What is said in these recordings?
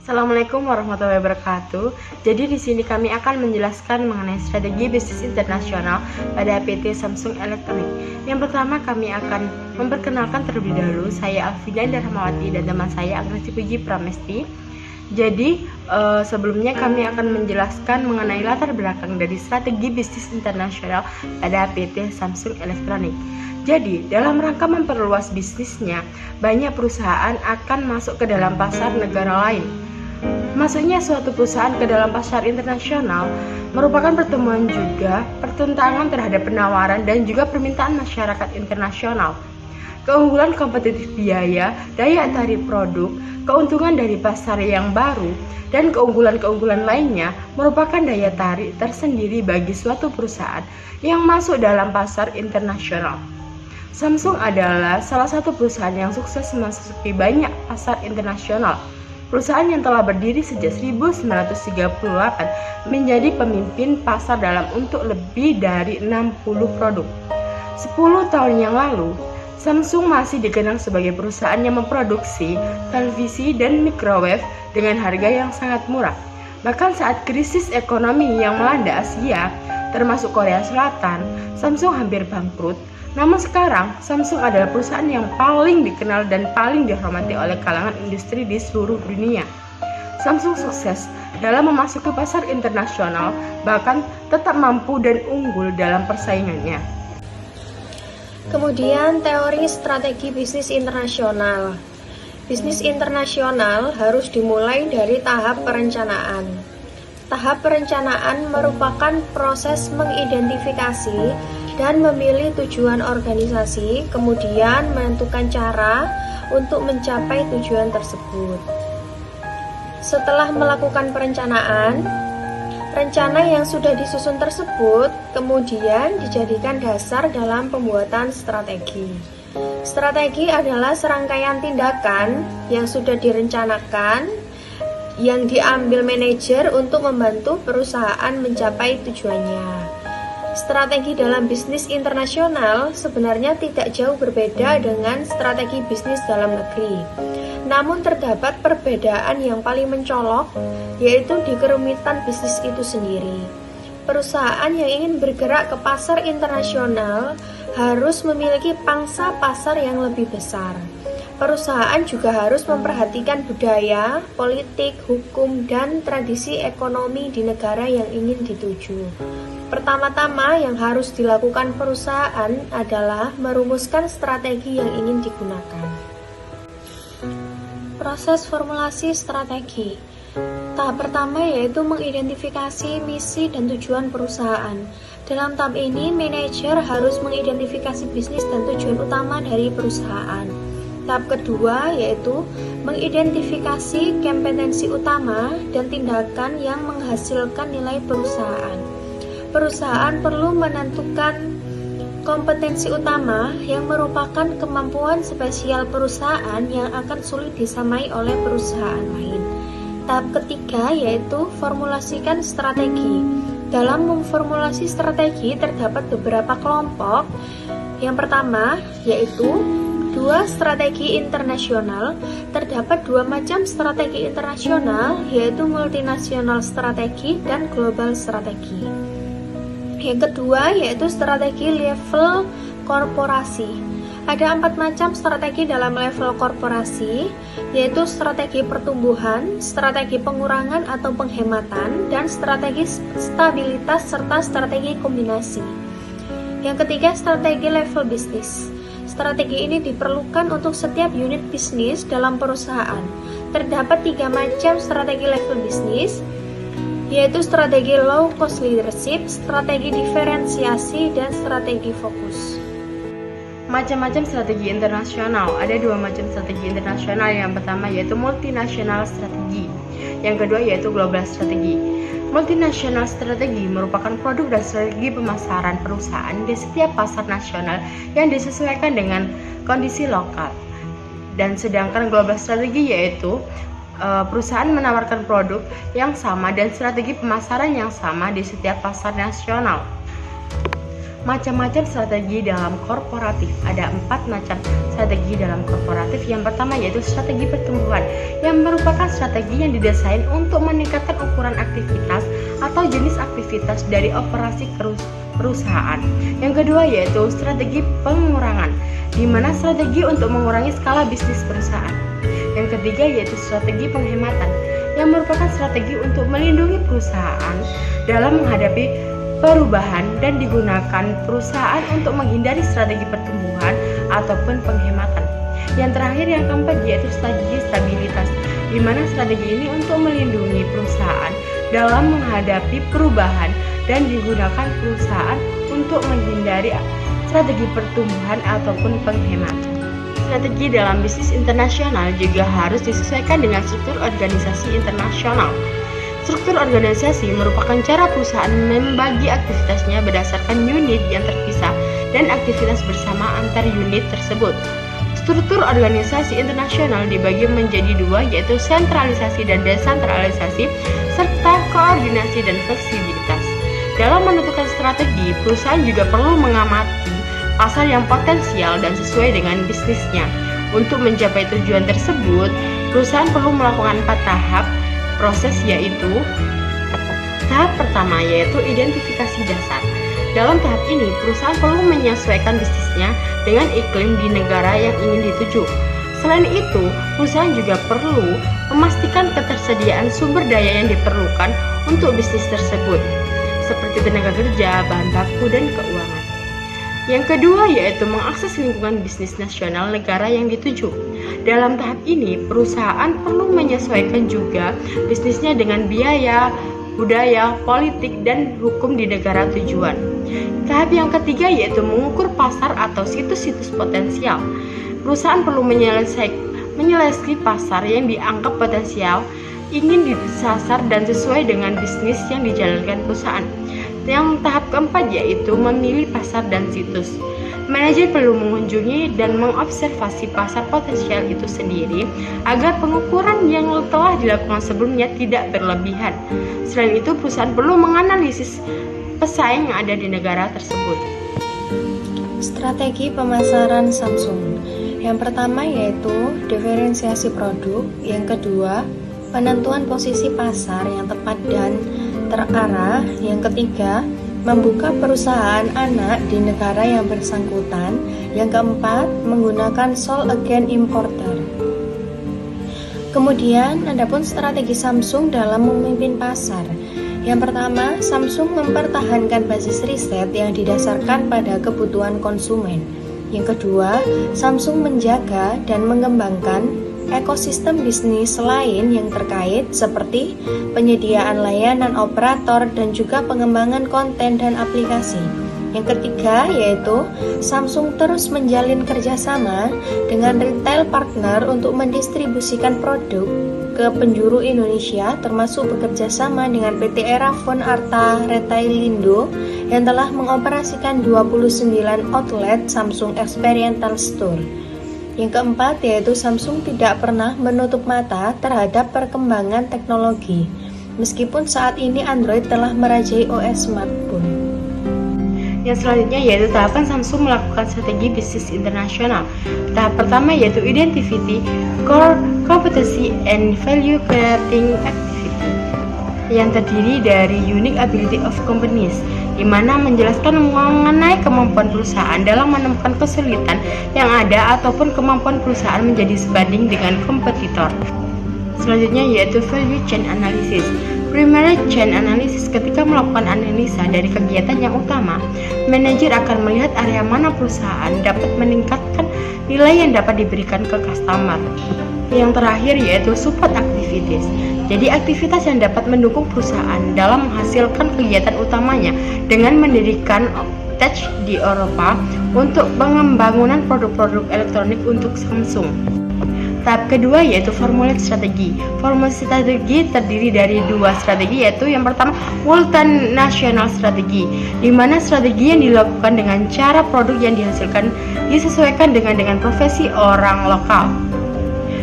Assalamualaikum warahmatullahi wabarakatuh. Jadi di sini kami akan menjelaskan mengenai strategi bisnis internasional pada PT Samsung Electronics. Yang pertama kami akan memperkenalkan terlebih dahulu, saya Alfidan Darmawati dan teman saya Agnesti Puji Pramesti. Jadi sebelumnya kami akan menjelaskan mengenai latar belakang dari strategi bisnis internasional pada PT Samsung Electronics. Jadi, dalam rangka memperluas bisnisnya, banyak perusahaan akan masuk ke dalam pasar negara lain. Masuknya suatu perusahaan ke dalam pasar internasional merupakan pertemuan juga pertentangan terhadap penawaran dan juga permintaan masyarakat internasional. Keunggulan kompetitif biaya, daya tarik produk, keuntungan dari pasar yang baru, dan keunggulan-keunggulan lainnya merupakan daya tarik tersendiri bagi suatu perusahaan yang masuk dalam pasar internasional. Samsung adalah salah satu perusahaan yang sukses memasuki banyak pasar internasional. Perusahaan yang telah berdiri sejak 1938 menjadi pemimpin pasar dalam untuk lebih dari 60 produk. 10 tahun yang lalu, Samsung masih dikenal sebagai perusahaan yang memproduksi televisi dan microwave dengan harga yang sangat murah. Bahkan saat krisis ekonomi yang melanda Asia, termasuk Korea Selatan, Samsung hampir bangkrut. Namun sekarang, Samsung adalah perusahaan yang paling dikenal dan paling dihormati oleh kalangan industri di seluruh dunia. Samsung sukses dalam memasuki pasar internasional, bahkan tetap mampu dan unggul dalam persaingannya. Kemudian teori strategi bisnis internasional. Bisnis internasional harus dimulai dari tahap perencanaan. Tahap perencanaan merupakan proses mengidentifikasi dan memilih tujuan organisasi, kemudian menentukan cara untuk mencapai tujuan tersebut. Setelah melakukan perencanaan, rencana yang sudah disusun tersebut kemudian dijadikan dasar dalam pembuatan strategi. Strategi adalah serangkaian tindakan yang sudah direncanakan yang diambil manajer untuk membantu perusahaan mencapai tujuannya. Strategi dalam bisnis internasional sebenarnya tidak jauh berbeda dengan strategi bisnis dalam negeri. Namun terdapat perbedaan yang paling mencolok, yaitu di kerumitan bisnis itu sendiri. Perusahaan yang ingin bergerak ke pasar internasional harus memiliki pangsa pasar yang lebih besar. Perusahaan juga harus memperhatikan budaya, politik, hukum, dan tradisi ekonomi di negara yang ingin dituju. Pertama-tama yang harus dilakukan perusahaan adalah merumuskan strategi yang ingin digunakan. Proses formulasi strategi. Tahap pertama yaitu mengidentifikasi misi dan tujuan perusahaan. Dalam tahap ini, manajer harus mengidentifikasi bisnis dan tujuan utama dari perusahaan. Tahap kedua yaitu mengidentifikasi kompetensi utama dan tindakan yang menghasilkan nilai perusahaan. Perusahaan perlu menentukan kompetensi utama yang merupakan kemampuan spesial perusahaan yang akan sulit disamai oleh perusahaan lain. Tahap ketiga yaitu formulasikan strategi. Dalam memformulasi strategi terdapat beberapa kelompok. Yang pertama yaitu 2 strategi internasional. Terdapat 2 macam strategi internasional, yaitu multinasional strategi dan global strategi. Yang kedua yaitu strategi level korporasi. Ada 4 macam strategi dalam level korporasi, yaitu strategi pertumbuhan, strategi pengurangan atau penghematan, dan strategi stabilitas serta strategi kombinasi. Yang ketiga, strategi level bisnis. Strategi ini diperlukan untuk setiap unit bisnis dalam perusahaan. Terdapat 3 macam strategi level bisnis, yaitu strategi low cost leadership, strategi diferensiasi, dan strategi fokus. Macam-macam strategi internasional. Ada 2 macam strategi internasional. Yang pertama yaitu multinasional strategi. Yang kedua yaitu global strategi. Multinasional strategi merupakan produk dan strategi pemasaran perusahaan di setiap pasar nasional yang disesuaikan dengan kondisi lokal. Dan sedangkan global strategi yaitu perusahaan menawarkan produk yang sama dan strategi pemasaran yang sama di setiap pasar nasional. macam-macam strategi dalam korporatif. Ada 4 macam strategi dalam korporatif. Yang pertama yaitu strategi pertumbuhan, yang merupakan strategi yang didesain untuk meningkatkan ukuran aktivitas atau jenis aktivitas dari operasi perusahaan. Yang kedua yaitu strategi pengurangan, di mana strategi untuk mengurangi skala bisnis perusahaan. Yang ketiga yaitu strategi penghematan, yang merupakan strategi untuk melindungi perusahaan dalam menghadapi perubahan dan digunakan perusahaan untuk menghindari strategi pertumbuhan ataupun penghematan. Yang terakhir yang keempat yaitu strategi stabilitas, di mana strategi ini untuk melindungi perusahaan dalam menghadapi perubahan dan digunakan perusahaan untuk menghindari strategi pertumbuhan ataupun penghematan. Strategi dalam bisnis internasional juga harus disesuaikan dengan struktur organisasi internasional. Struktur organisasi merupakan cara perusahaan membagi aktivitasnya berdasarkan unit yang terpisah dan aktivitas bersama antar unit tersebut. Struktur organisasi internasional dibagi menjadi 2 yaitu sentralisasi dan desentralisasi serta koordinasi dan fleksibilitas. Dalam menentukan strategi, perusahaan juga perlu mengamati pasar yang potensial dan sesuai dengan bisnisnya. Untuk mencapai tujuan tersebut, perusahaan perlu melakukan 4 tahap proses, yaitu tahap pertama yaitu identifikasi dasar. Dalam tahap ini, perusahaan perlu menyesuaikan bisnisnya dengan iklim di negara yang ingin dituju. Selain itu, perusahaan juga perlu memastikan ketersediaan sumber daya yang diperlukan untuk bisnis tersebut, seperti tenaga kerja, bahan baku, dan keuangan. Yang kedua yaitu mengakses lingkungan bisnis nasional negara yang dituju. Dalam tahap ini, perusahaan perlu menyesuaikan juga bisnisnya dengan biaya, budaya, politik, dan hukum di negara tujuan. Tahap yang ketiga yaitu mengukur pasar atau situs-situs potensial. Perusahaan perlu menyelesaikan pasar yang dianggap potensial, ingin disasar dan sesuai dengan bisnis yang dijalankan perusahaan. Yang tahap keempat yaitu memilih pasar dan situs. Manajer perlu mengunjungi dan mengobservasi pasar potensial itu sendiri agar pengukuran yang telah dilakukan sebelumnya tidak berlebihan. Selain itu, perusahaan perlu menganalisis pesaing yang ada di negara tersebut. Strategi pemasaran Samsung. Yang pertama yaitu diferensiasi produk, yang kedua penentuan posisi pasar yang tepat dan terarah, yang ketiga membuka perusahaan anak di negara yang bersangkutan, yang keempat menggunakan sold again importer. Kemudian adapun strategi Samsung dalam memimpin pasar. Yang pertama, Samsung mempertahankan basis riset yang didasarkan pada kebutuhan konsumen. Yang kedua, Samsung menjaga dan mengembangkan ekosistem bisnis lain yang terkait seperti penyediaan layanan operator dan juga pengembangan konten dan aplikasi. Yang ketiga yaitu Samsung terus menjalin kerjasama dengan retail partner untuk mendistribusikan produk ke penjuru Indonesia, termasuk bekerjasama dengan PT Erafone Arta Retailindo yang telah mengoperasikan 29 outlet Samsung Experiential Store. Yang keempat yaitu Samsung tidak pernah menutup mata terhadap perkembangan teknologi, meskipun saat ini Android telah merajai OS smartphone. Yang selanjutnya yaitu tahapan Samsung melakukan strategi bisnis internasional. Tahap pertama yaitu identify core competency and value creating activity, yang terdiri dari unique ability of companies, di mana menjelaskan mengenai kemampuan perusahaan dalam menemukan kesulitan yang ada ataupun kemampuan perusahaan menjadi sebanding dengan kompetitor. Selanjutnya yaitu value chain analysis. Primary chain analysis, ketika melakukan analisa dari kegiatan yang utama, manajer akan melihat area mana perusahaan dapat meningkatkan nilai yang dapat diberikan ke customer. Yang terakhir yaitu support activities. Jadi aktivitas yang dapat mendukung perusahaan dalam menghasilkan kegiatan utamanya dengan mendirikan Tech di Eropa untuk pengembangan produk-produk elektronik untuk Samsung. Tahap kedua yaitu formulate strategi. Formula strategi terdiri dari 2 strategi, yaitu yang pertama multinational strategi, di mana strategi yang dilakukan dengan cara produk yang dihasilkan disesuaikan dengan profesi orang lokal.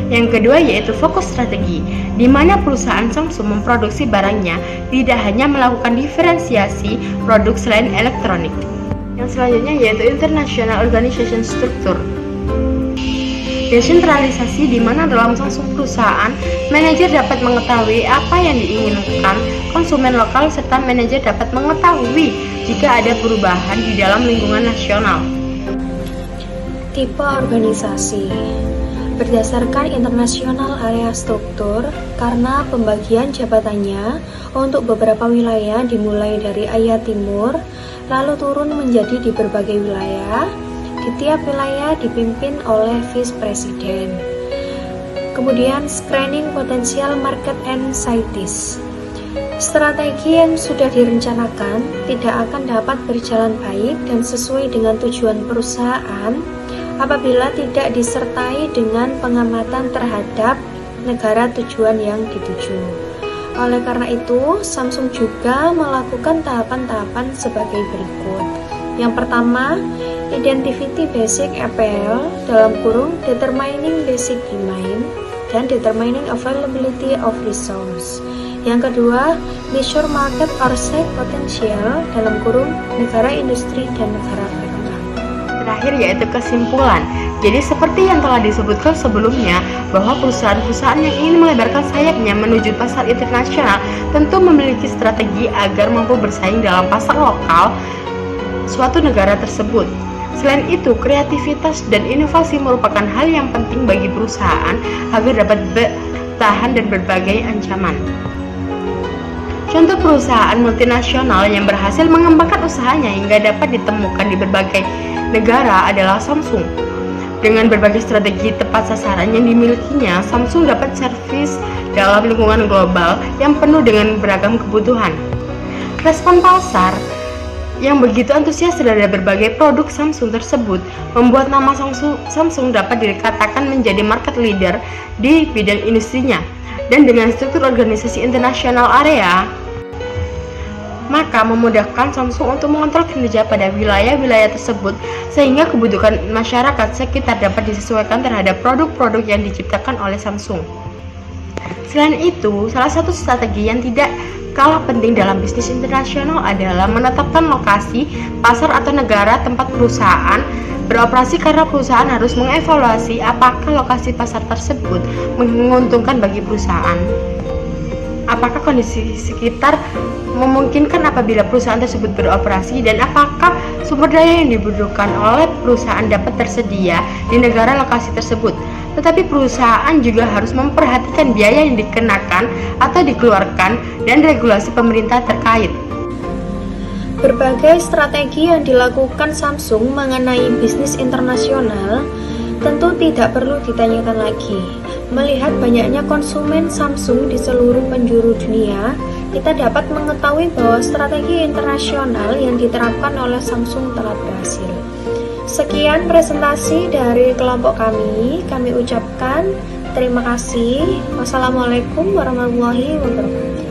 Yang kedua yaitu fokus strategi, di mana perusahaan Samsung memproduksi barangnya tidak hanya melakukan diferensiasi produk selain elektronik. Yang selanjutnya yaitu International Organization Structure. Desentralisasi di mana dalam Samsung perusahaan, manajer dapat mengetahui apa yang diinginkan konsumen lokal serta manajer dapat mengetahui jika ada perubahan di dalam lingkungan nasional. Tipe organisasi berdasarkan International Area Structure karena pembagian jabatannya untuk beberapa wilayah dimulai dari Asia Timur lalu turun menjadi di berbagai wilayah. Di tiap wilayah dipimpin oleh Vice President. Kemudian screening potensial market and scientist. Strategi yang sudah direncanakan tidak akan dapat berjalan baik dan sesuai dengan tujuan perusahaan apabila tidak disertai dengan pengamatan terhadap negara tujuan yang dituju. Oleh karena itu, Samsung juga melakukan tahapan-tahapan sebagai berikut. Yang pertama, Identify Basic APL Determining Basic Demand dan Determining Availability of Resource. Yang kedua, Measure Market or Site Potential negara industri dan negara berkembang. Terakhir yaitu kesimpulan. Jadi seperti yang telah disebutkan sebelumnya bahwa perusahaan-perusahaan yang ingin melebarkan sayapnya menuju pasar internasional tentu memiliki strategi agar mampu bersaing dalam pasar lokal suatu negara tersebut. Selain itu, kreativitas dan inovasi merupakan hal yang penting bagi perusahaan agar dapat bertahan dan berbagai ancaman. Contoh perusahaan multinasional yang berhasil mengembangkan usahanya hingga dapat ditemukan di berbagai negara adalah Samsung. Dengan berbagai strategi tepat sasaran yang dimilikinya, Samsung dapat servis dalam lingkungan global yang penuh dengan beragam kebutuhan. Respon pasar yang begitu antusias terhadap berbagai produk Samsung tersebut membuat nama Samsung dapat dikatakan menjadi market leader di bidang industrinya. Dan dengan struktur organisasi internasional area, maka memudahkan Samsung untuk mengontrol kinerja pada wilayah-wilayah tersebut sehingga kebutuhan masyarakat sekitar dapat disesuaikan terhadap produk-produk yang diciptakan oleh Samsung. Selain itu, salah satu strategi yang tidak kalah penting dalam bisnis internasional adalah menetapkan lokasi, pasar atau negara tempat perusahaan beroperasi karena perusahaan harus mengevaluasi apakah lokasi pasar tersebut menguntungkan bagi perusahaan. Apakah kondisi sekitar memungkinkan apabila perusahaan tersebut beroperasi dan apakah sumber daya yang dibutuhkan oleh perusahaan dapat tersedia di negara lokasi tersebut. Tetapi perusahaan juga harus memperhatikan biaya yang dikenakan atau dikeluarkan dan regulasi pemerintah terkait. Berbagai strategi yang dilakukan Samsung mengenai bisnis internasional tentu tidak perlu ditanyakan lagi. Melihat banyaknya konsumen Samsung di seluruh penjuru dunia, kita dapat mengetahui bahwa strategi internasional yang diterapkan oleh Samsung telah berhasil. Sekian presentasi dari kelompok kami ucapkan terima kasih. Wassalamualaikum warahmatullahi wabarakatuh.